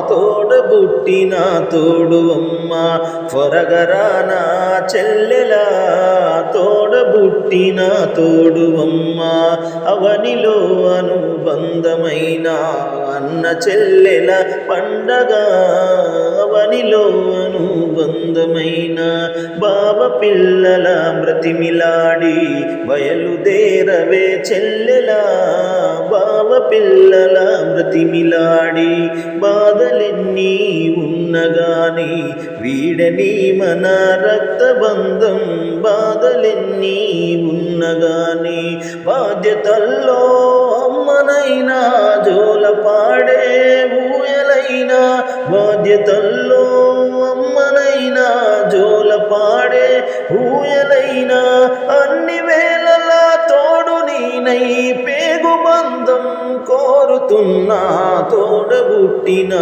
తోడబుట్టిన తోడువమ్మ ఫొరగరాన చెల్లెలా తోడబుట్టిన తోడువమ్మ అవనిలో అనుబంధమైన అన్న చెల్లెల పండగ అవనిలో అనుబంధమైన బావ పిల్లల బ్రతిమిలాడి బయలుదేరవే చెల్లెలా బావ పిల్లల బ్రతిమిలాడి బాధలెన్నీ ఉన్నగాని వీడని మన రక్తబంధం బాధలెన్నీ ఉన్నగాని బాధ్యతల్లో అమ్మనైనా జోలపాడే ఊయలైనా బాధ్యతల్లో అమ్మనైనా జోలపాడే ఊయలైనా అన్ని వేళలా తోడు నీనై పేగు బంధం కోరుతున్నా తోడబుట్టిన